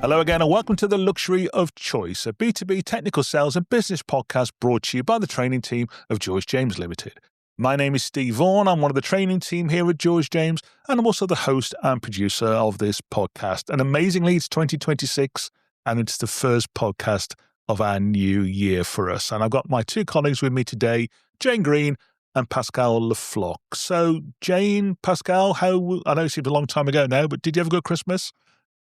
Hello again and welcome to The Luxury of Choice, a B2B technical sales and business podcast brought to you by the training team of George James Limited. My name is Steve Vaughan. I'm one of the training team here at George James, and I'm also the host and producer of this podcast. And amazingly, it's 2026 and it's the first podcast of our new year for us. And I've got my two colleagues with me today, Jayne Green and Pascal Floche. So Jayne, Pascal, I know it seemed a long time ago now, but did you have a good Christmas?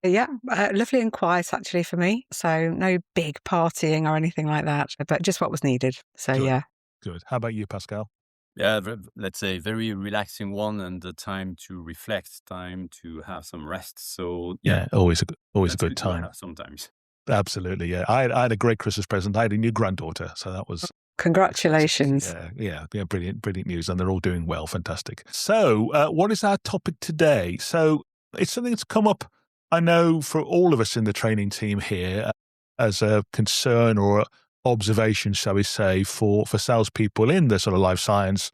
Yeah, lovely and quiet actually for me. So no big partying or anything like that, but just what was needed. So Good. yeah. Good. How about you, Pascal? Yeah, let's say very relaxing one, and the time to reflect, time to have some rest. So Yeah, always a good time. Sometimes. Absolutely, yeah. I had a great Christmas present. I had a new granddaughter, so that was... Congratulations. Yeah, brilliant news, and they're all doing well. Fantastic. So what is our topic today? So it's something that's come up, I know, for all of us in the training team here as a concern or observation, shall we say, for salespeople in the sort of life science,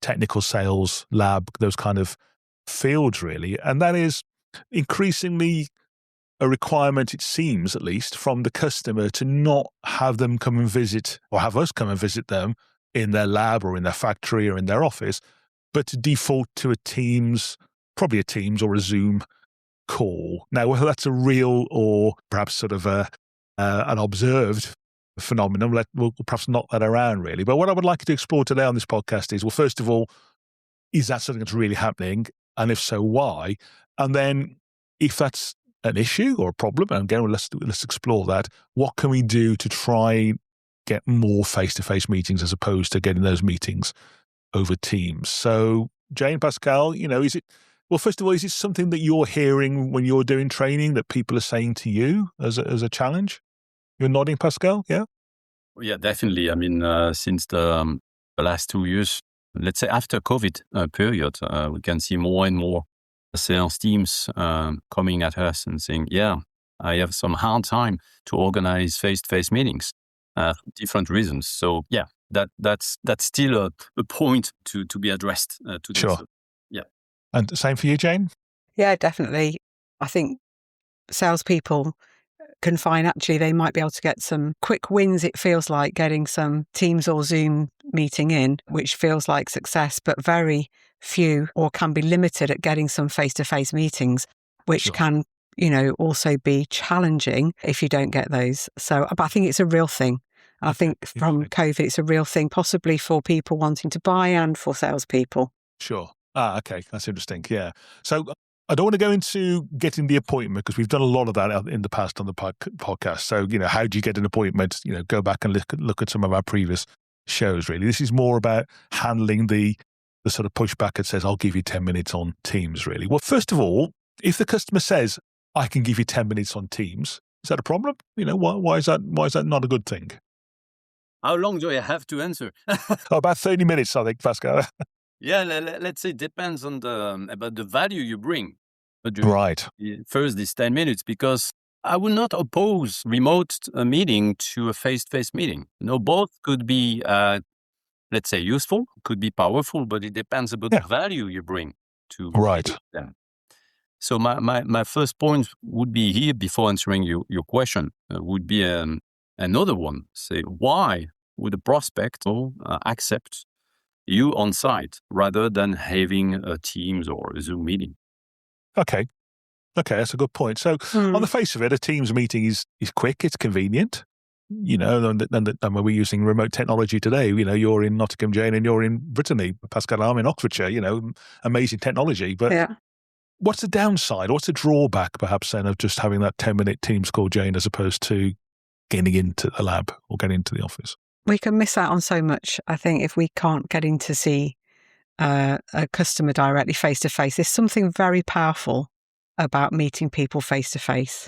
technical sales, lab, those kind of fields, really. And that is increasingly a requirement, it seems, at least, from the customer to not have them come and visit or have us come and visit them in their lab or in their factory or in their office, but to default to probably a Teams or a Zoom call. Now, whether that's a real or perhaps sort of an observed phenomenon, we'll perhaps knock that around, really. But what I would like to explore today on this podcast is, well, first of all, is that something that's really happening? And if so, why? And then if that's an issue or a problem, and again, let's explore that. What can we do to try get more face-to-face meetings as opposed to getting those meetings over Teams? So, Jayne, Pascal, well, first of all, is it something that you're hearing when you're doing training that people are saying to you as a challenge? You're nodding, Pascal, yeah? Yeah, definitely. I mean, since the last 2 years, let's say after COVID period, we can see more and more sales teams coming at us and saying, yeah, I have some hard time to organize face-to-face meetings for different reasons. So, yeah, that's still a point to be addressed to this. Sure. Yeah. And same for you, Jayne? Yeah, definitely. I think salespeople can find actually they might be able to get some quick wins. It feels like getting some Teams or Zoom meeting in, which feels like success, but very few or can be limited at getting some face-to-face meetings, which Sure. can, also be challenging if you don't get those. So, but I think it's a real thing. I think from COVID, it's a real thing, possibly for people wanting to buy and for salespeople. Sure. Okay. That's interesting. Yeah. So I don't want to go into getting the appointment because we've done a lot of that in the past on the podcast. So, how do you get an appointment? Go back and look at some of our previous shows, really. This is more about handling the sort of pushback that says, I'll give you 10 minutes on Teams, really. Well, first of all, if the customer says, I can give you 10 minutes on Teams, is that a problem? Why is that not a good thing? How long do I have to answer? About 30 minutes, I think, Pascal. Yeah, let's say it depends on about the value you bring. Right. First, this 10 minutes, because I will not oppose remote meeting to a face-to-face meeting. Both could be, let's say, useful, could be powerful, but it depends about the value you bring to them. So my first point would be here, before answering your question, would be another one. Say, why would a prospect accept you on site rather than having a Teams or a Zoom meeting? Okay, that's a good point. So on the face of it, a Teams meeting is quick, it's convenient, and when we're using remote technology today, you're in Nottingham, Jayne, and you're in Brittany, Pascal, I'm in Oxfordshire, amazing technology. But what's the downside? What's the drawback, perhaps, then, of just having that 10-minute Teams call, Jayne, as opposed to getting into the lab or getting into the office? We can miss out on so much, I think, if we can't get in to see a customer directly face-to-face. There's something very powerful about meeting people face-to-face.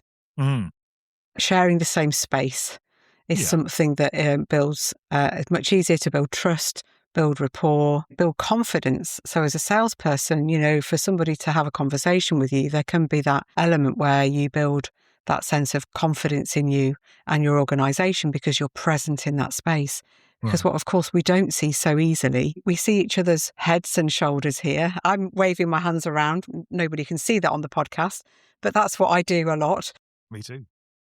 Sharing the same space is something that builds, it's much easier to build trust, build rapport, build confidence. So as a salesperson, for somebody to have a conversation with you, there can be that element where you build that sense of confidence in you and your organization because you're present in that space. Because what, of course, we don't see so easily, we see each other's heads and shoulders here. I'm waving my hands around. Nobody can see that on the podcast, but that's what I do a lot. Me too.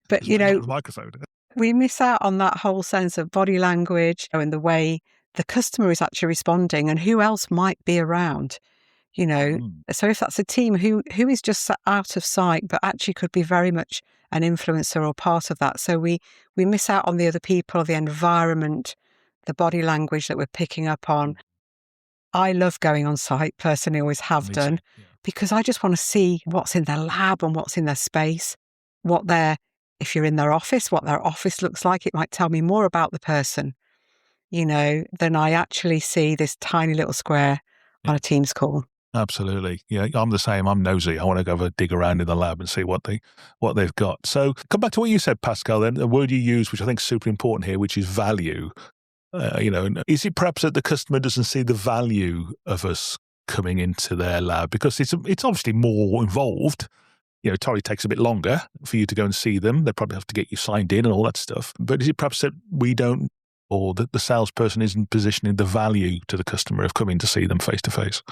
But, Just bring up the microphone. We miss out on that whole sense of body language and the way the customer is actually responding and who else might be around. So if that's a team who is just out of sight but actually could be very much an influencer or part of that, so we miss out on the other people, the environment, the body language that we're picking up on. I love going on site, personally, always have done, because I just want to see what's in their lab and what's in their space, if you're in their office, what their office looks like. It might tell me more about the person, than I actually see this tiny little square on a Teams call. Absolutely. Yeah, I'm the same. I'm nosy. I want to go have a dig around in the lab and see what they've got. So come back to what you said, Pascal, then, the word you use, which I think is super important here, which is value. Is it perhaps that the customer doesn't see the value of us coming into their lab because it's obviously more involved? It probably takes a bit longer for you to go and see them. They probably have to get you signed in and all that stuff. But is it perhaps that we don't, or that the salesperson isn't positioning the value to the customer of coming to see them face to face?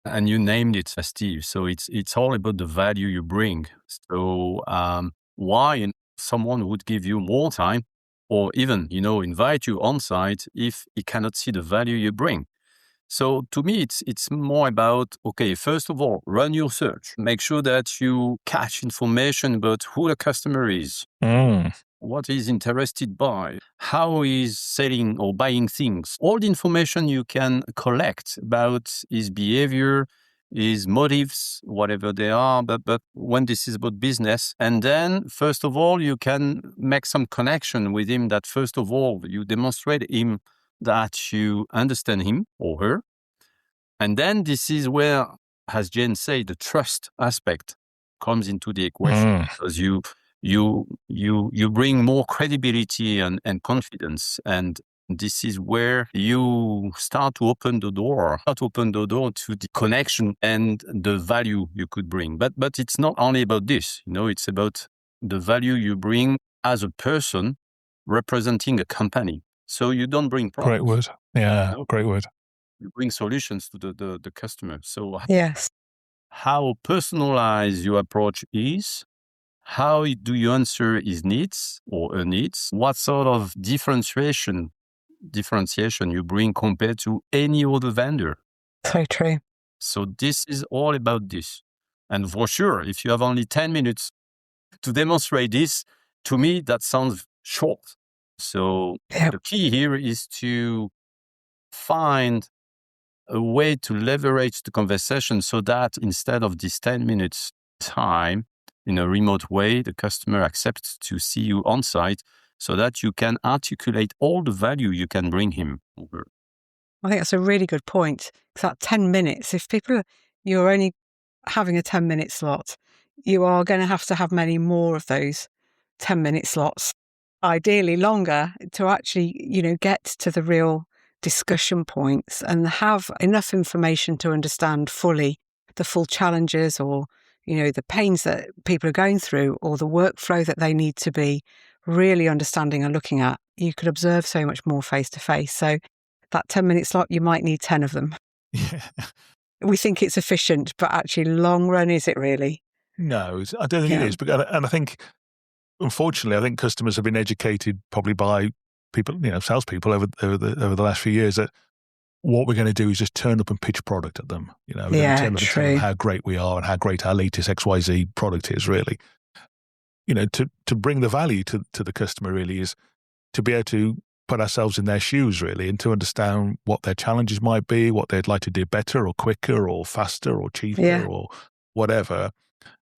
And you named it, Steve. So it's all about the value you bring. So why someone would give you more time or even, invite you on site if he cannot see the value you bring? So to me, it's more about, okay, first of all, run your search. Make sure that you catch information about who the customer is, what he's interested by, how he's selling or buying things. All the information you can collect about his behavior, his motives, whatever they are, but when this is about business. And then, first of all, you can make some connection with him that, first of all, you demonstrate him that you understand him or her. And then this is where, as Jayne said, the trust aspect comes into the equation because you bring more credibility and confidence. And this is where you start to open the door to the connection and the value you could bring. But it's not only about this, it's about the value you bring as a person representing a company. So you don't bring products. Great word. Yeah, great word. You bring solutions to the customer. So yes, how personalized your approach is, how do you answer his needs or her needs, what sort of differentiation you bring compared to any other vendor. So true. So this is all about this. And for sure, if you have only 10 minutes to demonstrate this, to me, that sounds short. So the key here is to find a way to leverage the conversation so that instead of this 10 minutes time in a remote way, the customer accepts to see you on site so that you can articulate all the value you can bring him over. I think that's a really good point. Because that 10 minutes, if you're only having a 10-minute slot, you are going to have many more of those 10-minute slots, ideally longer, to actually, get to the real discussion points and have enough information to understand fully the full challenges or, the pains that people are going through or the workflow that they need to be really understanding and looking at. You could observe so much more face to face. So that 10-minute slot, you might need 10 of them. Yeah. We think it's efficient, but actually long run, is it really? No, I don't think it is. And I think, unfortunately, I think customers have been educated probably by people, salespeople over the last few years that what we're going to do is just turn up and pitch product at them. We're going to turn up and tell them how great we are and how great our latest XYZ product is, really. To bring the value to the customer really is to be able to put ourselves in their shoes, really, and to understand what their challenges might be, what they'd like to do better or quicker or faster or cheaper or whatever.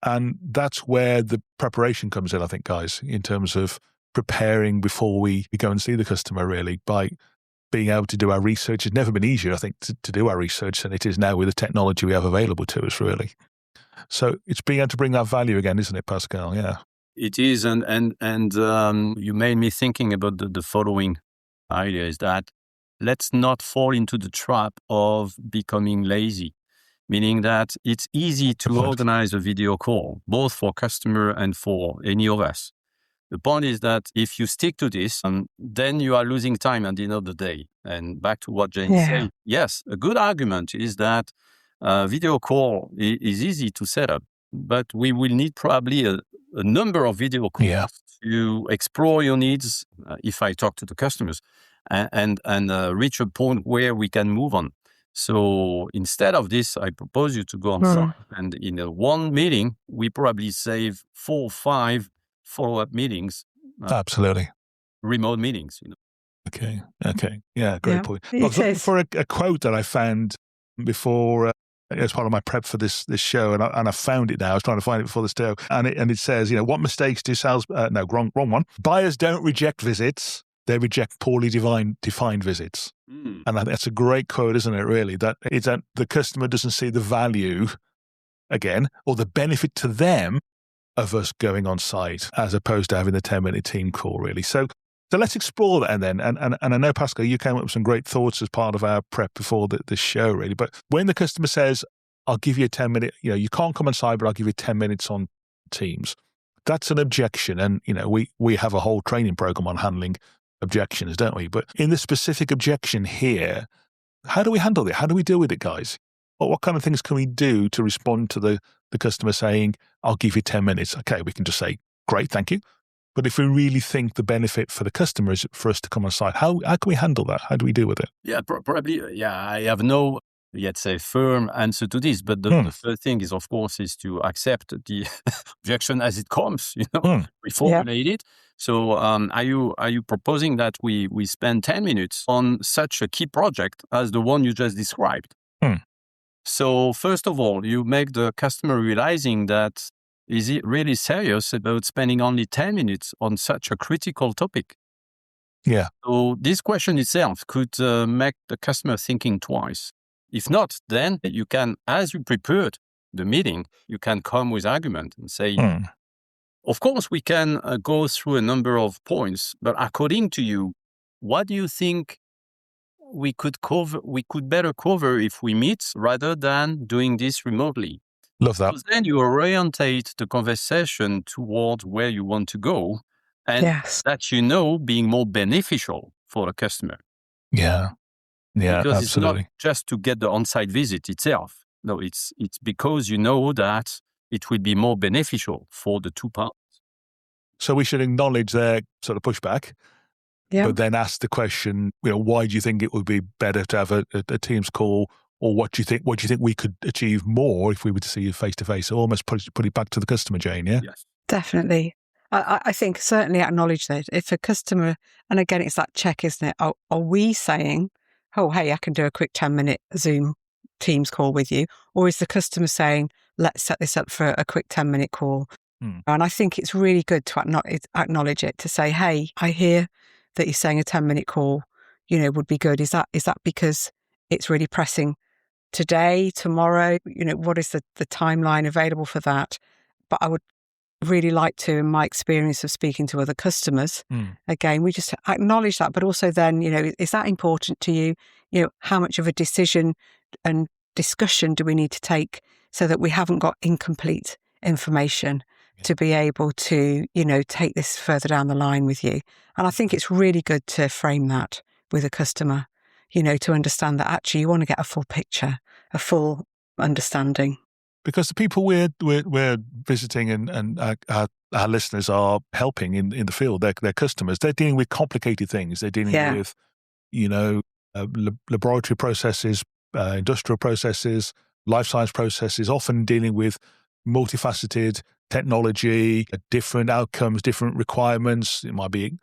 And that's where the preparation comes in, I think, guys, in terms of preparing before we go and see the customer, really, by being able to do our research. It's never been easier, I think, to do our research than it is now with the technology we have available to us, really. So it's being able to bring that value again, isn't it, Pascal? Yeah. It is. And you made me thinking about the following idea is that let's not fall into the trap of becoming lazy. Meaning that it's easy to organize a video call, both for customer and for any of us. The point is that if you stick to this, then you are losing time at the end of the day. And back to what Jayne said, yes, a good argument is that video call is easy to set up, but we will need probably a number of video calls Yeah. to explore your needs, if I talk to the customers, and reach a point where we can move on. So instead of this, I propose you to go on site, and in one meeting, we probably save 4 or 5 follow-up meetings. Absolutely. Remote meetings, Okay. Yeah, great point. I was It looking is. for a quote that I found before as part of my prep for this show, and I found it now. I was trying to find it before the show, and it says, what mistakes do sales? No, wrong one. Buyers don't reject visits; they reject poorly defined visits. And I think that's a great quote, isn't it? Really, that it's that the customer doesn't see the value again or the benefit to them of us going on site as opposed to having the 10-minute team call. Really, so let's explore that, and then and I know, Pascal, you came up with some great thoughts as part of our prep before the show, really. But when the customer says, "I'll give you a 10-minute," you can't come on site, but I'll give you 10 minutes on Teams. That's an objection, and we have a whole training program on handling objections, don't we? But in the specific objection here, how do we handle it? How do we deal with it, guys? What kind of things can we do to respond to the customer saying, "I'll give you 10 minutes"? Okay, we can just say, "Great, thank you." But if we really think the benefit for the customer is for us to come on site, how can we handle that? How do we deal with it? Yeah, probably. Yeah, I have no, let's say, firm answer to this. But the first thing is, of course, is to accept the objection as it comes. We formulate it. So, are you proposing that we spend 10 minutes on such a key project as the one you just described? So, first of all, you make the customer realizing that. Is it really serious about spending only 10 minutes on such a critical topic? Yeah. So this question itself could make the customer thinking twice. If not, then you can, as you prepared the meeting, you can come with argument and say, of course, we can go through a number of points, but according to you, what do you think we could better cover if we meet rather than doing this remotely? Love that. So then you orientate the conversation towards where you want to go, and that being more beneficial for the customer. Yeah, because absolutely. It's not just to get the on-site visit itself. No, it's because you know that it will be more beneficial for the two parties. So we should acknowledge their sort of pushback, but then ask the question, why do you think it would be better to have a Teams call? Or what do you think we could achieve more if we were to see you face-to-face? So almost put it back to the customer, Jayne, yeah? Yes. Definitely. I think certainly acknowledge that. If a customer, and again, it's that check, isn't it? Are we saying, "Oh, hey, I can do a quick 10-minute Zoom Teams call with you"? Or is the customer saying, "Let's set this up for a quick 10-minute call"? And I think it's really good to acknowledge it, to say, "Hey, I hear that you're saying a 10-minute call, would be good. Is that because it's really pressing today, tomorrow? What is the timeline available for that?" But I would really like to, in my experience of speaking to other customers, again, we just acknowledge that, but also then, is that important to you? How much of a decision and discussion do we need to take so that we haven't got incomplete information to be able to, take this further down the line with you? And I think it's really good to frame that with a customer, to understand that actually you want to get a full picture, a full understanding. Because the people we're visiting and our listeners are helping in the field, they're customers. They're dealing with complicated things. They're dealing with, laboratory processes, industrial processes, life science processes, often dealing with multifaceted technology, different outcomes, different requirements. It might be,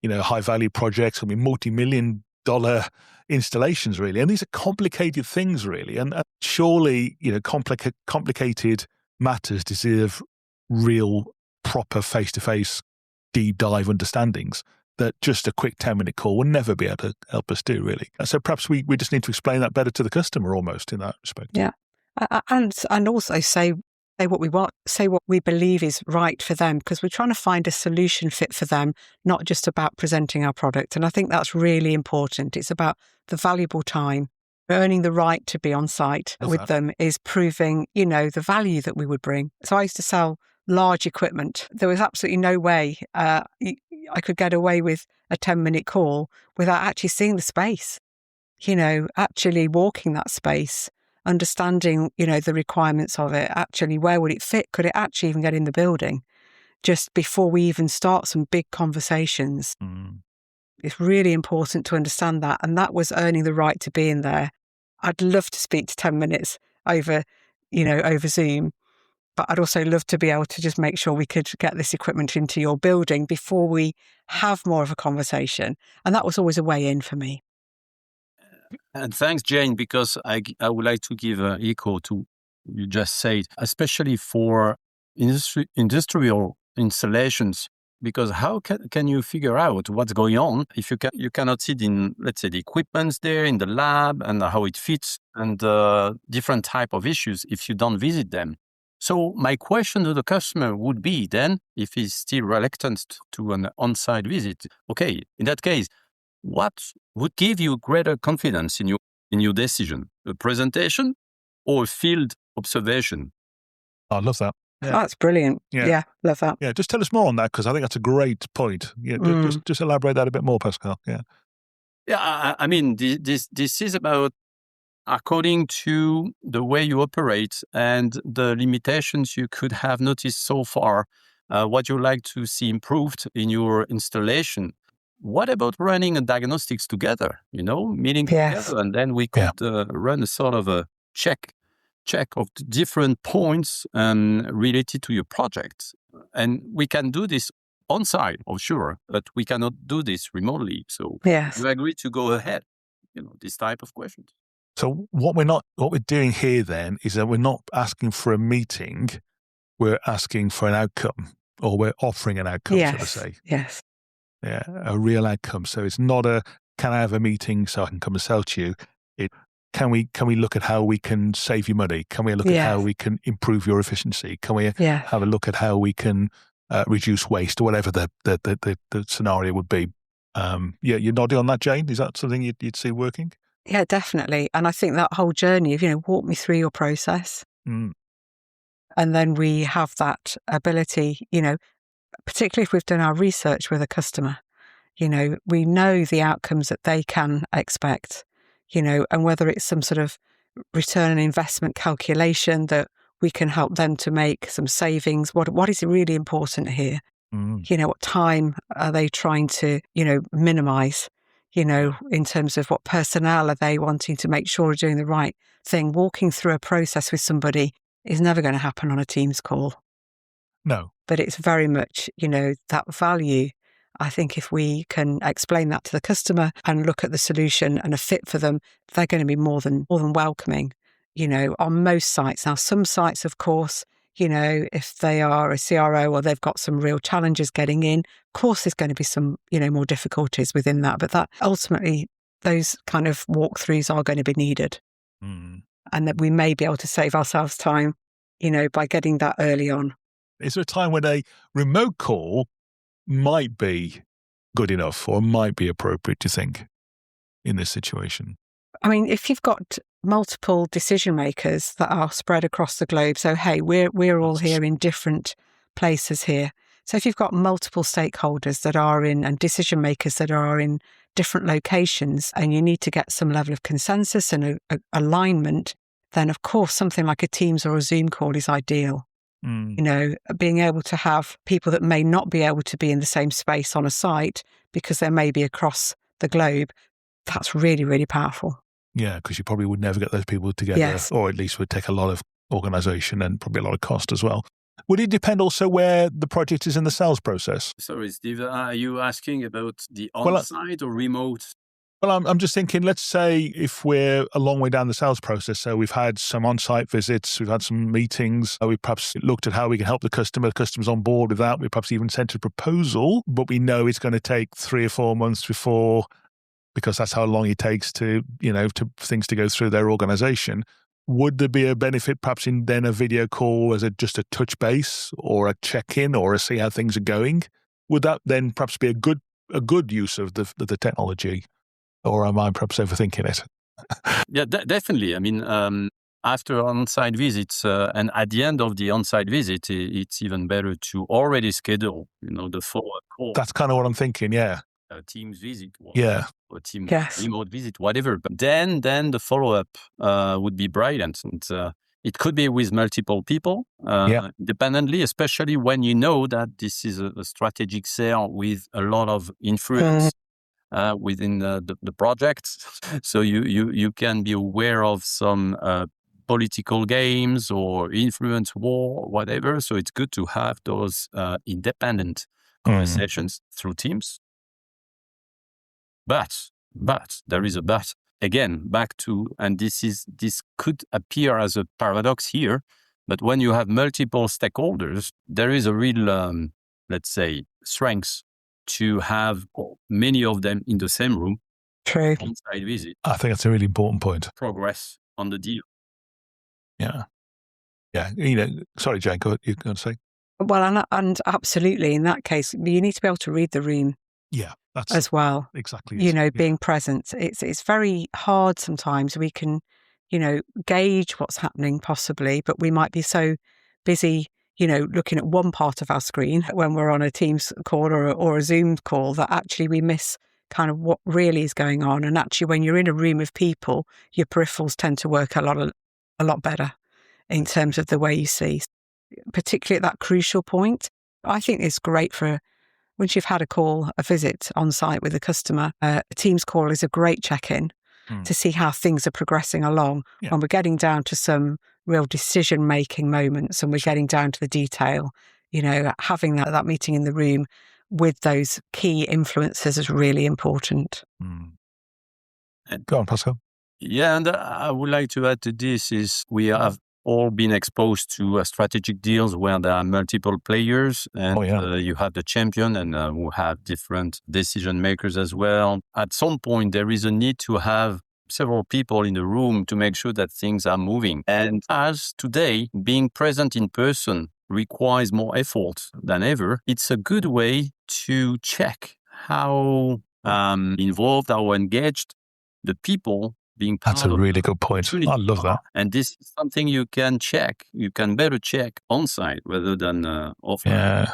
high value projects. It can be multi-million-dollar installations, really. And these are complicated things, really. And surely, complicated matters deserve real, proper face-to-face deep dive understandings that just a quick 10-minute call will never be able to help us do, really. So perhaps we just need to explain that better to the customer almost in that respect. Yeah. And also say what we want, say what we believe is right for them, because we're trying to find a solution fit for them, not just about presenting our product. And I think that's really important. It's about the valuable time. Earning the right to be on site with them is proving, the value that we would bring. So I used to sell large equipment. There was absolutely no way I could get away with a 10-minute call without actually seeing the space, actually walking that space, understanding, the requirements of it. Actually, where would it fit? Could it actually even get in the building? just before we even start some big conversations. It's really important to understand that. And that was earning the right to be in there. I'd love to speak to 10 minutes over Zoom, but I'd also love to be able to just make sure we could get this equipment into your building before we have more of a conversation. And that was always a way in for me. And thanks, Jayne, because I would like to give echo to you just said, especially for industrial installations, because how can you figure out what's going on if you cannot see in, let's say, the equipment's there in the lab and how it fits and different type of issues if you don't visit them. So my question to the customer would be then, if he's still reluctant to an on-site visit, okay, in that case, what would give you greater confidence in your decision? A presentation or a field observation? I love that. Yeah. That's brilliant. Yeah, love that. Yeah, just tell us more on that, because I think that's a great point. Yeah, just elaborate that a bit more, Pascal. Yeah. Yeah, I mean, this is about, according to the way you operate and the limitations you could have noticed so far, what you like to see improved in your installation. What about running a diagnostics together, meeting together, and then we could run a sort of a check of the different points related to your project. And we can do this on site, for sure, but we cannot do this remotely. So you agree to go ahead, this type of questions. So what we're doing here then is that we're not asking for a meeting, we're asking for an outcome, or we're offering an outcome, so to say. Yes. Yeah, a real outcome. So it's not can I have a meeting so I can come and sell to you? Can we look at how we can save you money? Can we look at how we can improve your efficiency? Can we have a look at how we can reduce waste, or whatever the scenario would be? You're nodding on that, Jayne. Is that something you'd see working? Yeah, definitely. And I think that whole journey of, walk me through your process. And then we have that ability, particularly if we've done our research with a customer, we know the outcomes that they can expect, and whether it's some sort of return on investment calculation that we can help them to make some savings. What is really important here? What time are they trying to, minimize? In terms of what personnel are they wanting to make sure are doing the right thing. Walking through a process with somebody is never going to happen on a Teams call. No. But it's very much, that value. I think if we can explain that to the customer and look at the solution and a fit for them, they're going to be more than welcoming, on most sites. Now, some sites, of course, if they are a CRO or they've got some real challenges getting in, of course, there's going to be some, more difficulties within that. But that ultimately, those kind of walkthroughs are going to be needed. And that we may be able to save ourselves time, by getting that early on. Is there a time when a remote call might be good enough or might be appropriate, do you think, in this situation? I mean, if you've got multiple decision makers that are spread across the globe, so hey, we're all here in different places here. So if you've got multiple stakeholders that are in, and decision makers that are in different locations, and you need to get some level of consensus and alignment, then of course something like a Teams or a Zoom call is ideal. Being able to have people that may not be able to be in the same space on a site because they may be across the globe, that's really, really powerful. Yeah, because you probably would never get those people together, or at least would take a lot of organisation and probably a lot of cost as well. Would it depend also where the project is in the sales process? Sorry, Steve, are you asking about the on-site or remote? Well, I'm just thinking, let's say if we're a long way down the sales process, so we've had some on-site visits, we've had some meetings, we've perhaps looked at how we can help the customer's on board with that, we perhaps even sent a proposal, but we know it's going to take 3 or 4 months before, because that's how long it takes to things to go through their organisation. Would there be a benefit perhaps in then a video call as just a touch base or a check-in or a see how things are going? Would that then perhaps be a good use of the technology? Or am I perhaps overthinking it? Yeah, definitely. I mean, after on-site visits and at the end of the on-site visit, it's even better to already schedule, the follow-up call. That's kind of what I'm thinking, yeah. A Teams visit. Or Teams remote visit, whatever. But then the follow-up would be brilliant. And It could be with multiple people, independently, especially when you know that this is a strategic sale with a lot of influence within the project. So you can be aware of some political games or influence war, whatever. So it's good to have those independent conversations through Teams. But there is a but. Again, back to, and this could appear as a paradox here, but when you have multiple stakeholders, there is a real, let's say, strength to have many of them in the same room. True. On-site visit. I think that's a really important point. Progress on the deal. Yeah. Yeah. Sorry, Jayne, you're going to say? Well, and absolutely, in that case, you need to be able to read the room. Yeah, that's as well. Exactly. Being present. It's very hard sometimes. We can, gauge what's happening possibly, but we might be so busy, looking at one part of our screen when we're on a Teams call or a Zoom call that actually we miss kind of what really is going on. And actually, when you're in a room of people, your peripherals tend to work a lot better in terms of the way you see, particularly at that crucial point. I think it's great for once you've had a visit on site with a customer. A Teams call is a great check-in to see how things are progressing along. Yeah. When we're getting down to some real decision-making moments and we're getting down to the detail, having that meeting in the room with those key influencers is really important. Go on, Pascal. Yeah, and I would like to add to this is we have all been exposed to strategic deals where there are multiple players and you have the champion and who have different decision makers as well. At some point, there is a need to have several people in the room to make sure that things are moving. And as today, being present in person requires more effort than ever, it's a good way to check how involved, how engaged the people being part That's a really good point. I love that. And this is something you can check. You can better check on-site rather than offline. Yeah.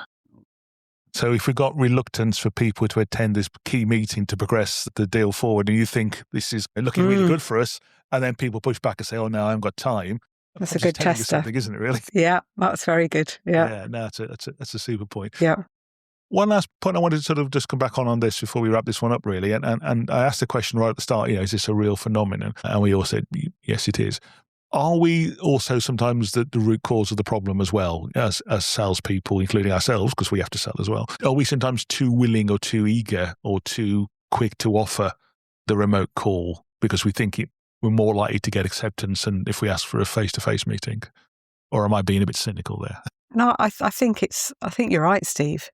So if we've got reluctance for people to attend this key meeting to progress the deal forward, and you think this is looking really good for us, and then people push back and say, oh, no, I haven't got time. That's a good tester. Isn't it, really? Yeah, that's very good. Yeah. No, that's a super point. Yeah. One last point I wanted to sort of just come back on this before we wrap this one up, really. And I asked the question right at the start, is this a real phenomenon? And we all said, yes, it is. Are we also sometimes the root cause of the problem as well, as salespeople, including ourselves, because we have to sell as well? Are we sometimes too willing or too eager or too quick to offer the remote call because we think we're more likely to get acceptance than if we ask for a face-to-face meeting? Or am I being a bit cynical there? No, I think you're right, Steve.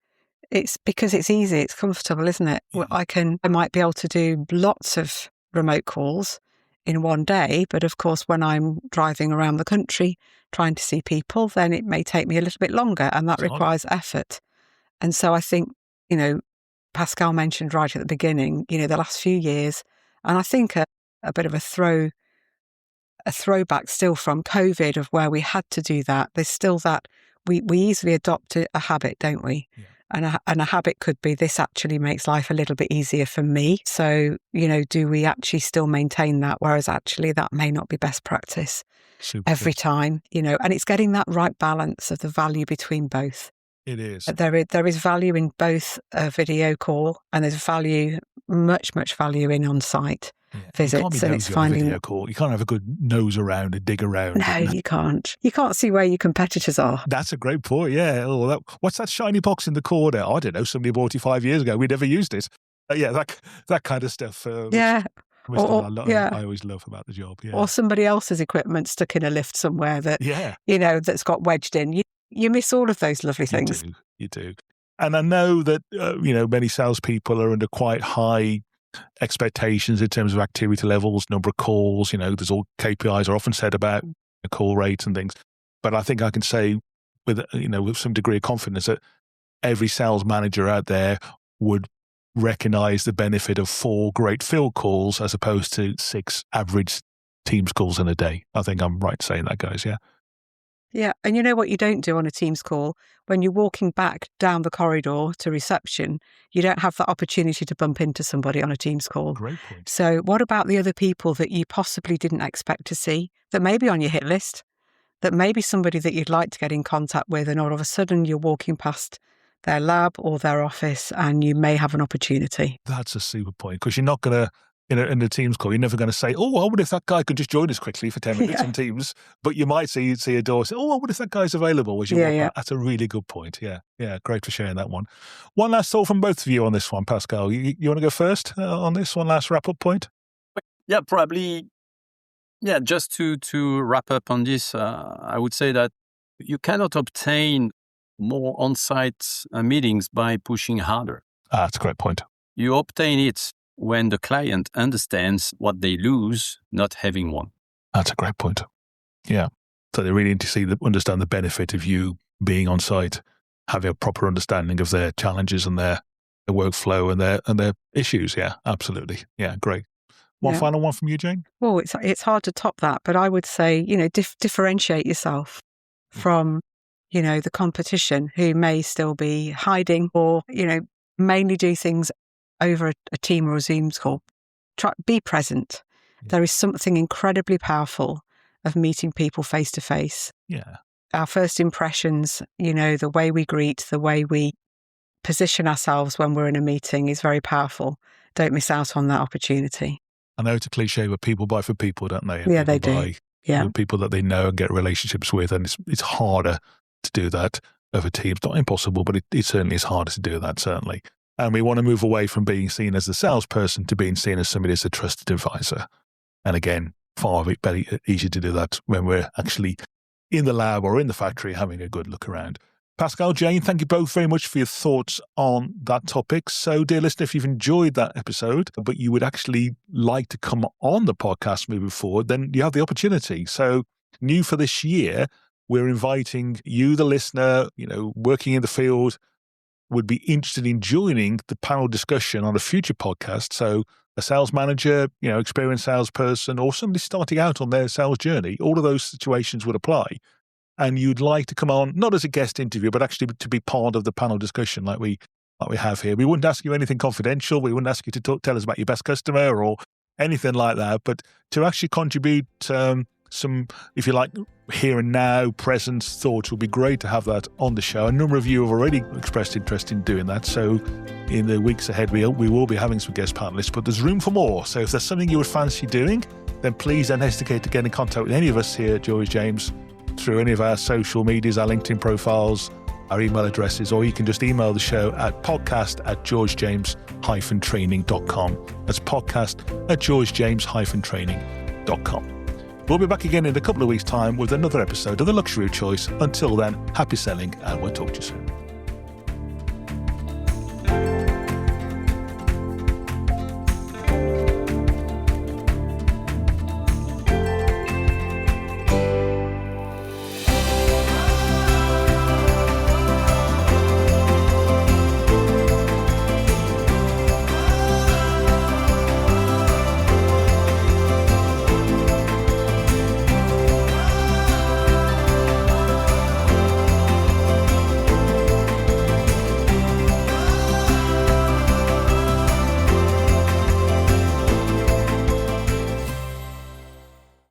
It's because it's easy, it's comfortable, isn't it? Yeah. I might be able to do lots of remote calls in one day, but of course, when I'm driving around the country trying to see people, then it may take me a little bit longer, and that requires effort. And so I think, Pascal mentioned right at the beginning, the last few years, and I think a bit of a throwback still from COVID of where we had to do that. There's still that we easily adopt a habit, don't we? Yeah. And a habit could be, this actually makes life a little bit easier for me. So, do we actually still maintain that? Whereas actually that may not be best practice every time, and it's getting that right balance of the value between both. It is. There is value in both a video call, and there's much value in on-site visits. And it's finding video call. You can't have a good nose around and dig around. No, you can't. You can't see where your competitors are. That's a great point. Yeah. What's that shiny box in the corner? I don't know. Somebody bought it 5 years ago. We never used it. That kind of stuff. Yeah. I always love about the job. Yeah. Or somebody else's equipment stuck in a lift somewhere that that's got wedged in. You miss all of those lovely things. You do. And I know that many salespeople are under quite high expectations in terms of activity levels, number of calls. There's all KPIs are often said about call rates and things. But I think I can say with some degree of confidence that every sales manager out there would recognize the benefit of 4 great field calls as opposed to 6 average Teams calls in a day. I think I'm right saying that, guys. Yeah. Yeah. And you know what you don't do on a Teams call? When you're walking back down the corridor to reception, you don't have that opportunity to bump into somebody on a Teams call. Great point. So what about the other people that you possibly didn't expect to see that may be on your hit list, that may be somebody that you'd like to get in contact with, and all of a sudden you're walking past their lab or their office and you may have an opportunity. That's a super point, because you're not going to, in the Teams call, you're never going to say, oh, I wonder if that guy could just join us quickly for 10 minutes on Teams. But you might see a door say, oh, I wonder if that guy's available as you walk back. That's a really good point. Yeah, great for sharing that one. One last thought from both of you on this one, Pascal. You want to go first on this one last wrap-up point? Yeah, probably. Yeah, just to wrap up on this, I would say that you cannot obtain more on-site meetings by pushing harder. That's a great point. You obtain it when the client understands what they lose not having one. That's a great point. Yeah. So they really need to understand the benefit of you being on site, having a proper understanding of their challenges and their workflow and their issues. Yeah, absolutely. Yeah, great. One final one from you, Jayne? Well, it's hard to top that, but I would say, differentiate yourself from, the competition who may still be hiding or, mainly do things over a team or a Zoom call. Be present. Yeah. There is something incredibly powerful of meeting people face to face. Yeah. Our first impressions, the way we greet, the way we position ourselves when we're in a meeting is very powerful. Don't miss out on that opportunity. I know it's a cliche, but people buy for people, don't they? Yeah, they do. Yeah. People that they know and get relationships with, and it's harder to do that over Teams. Not impossible, but it certainly is harder to do that, certainly. And we want to move away from being seen as the salesperson to being seen as somebody as a trusted advisor. And again, far easier to do that when we're actually in the lab or in the factory having a good look around. Pascal, Jayne, thank you both very much for your thoughts on that topic. So, dear listener, if you've enjoyed that episode, but you would actually like to come on the podcast moving forward, then you have the opportunity. So, new for this year, we're inviting you, the listener, working in the field, would be interested in joining the panel discussion on a future podcast. So, a sales manager, experienced salesperson, or somebody starting out on their sales journey, all of those situations would apply. And you'd like to come on, not as a guest interview, but actually to be part of the panel discussion like we have here. We wouldn't ask you anything confidential. We wouldn't ask you to tell us about your best customer or anything like that, but to actually contribute some, if you like, here and now, present thoughts would be great to have that on the show. A number of you have already expressed interest in doing that. So in the weeks ahead, we will be having some guest panelists, but there's room for more. So if there's something you would fancy doing, then please don't hesitate to get in contact with any of us here at George James through any of our social medias, our LinkedIn profiles, our email addresses, or you can just email the show at podcast@georgejames-training.com. That's podcast@georgejames-training.com. We'll be back again in a couple of weeks' time with another episode of The Luxury of Choice. Until then, happy selling, and we'll talk to you soon.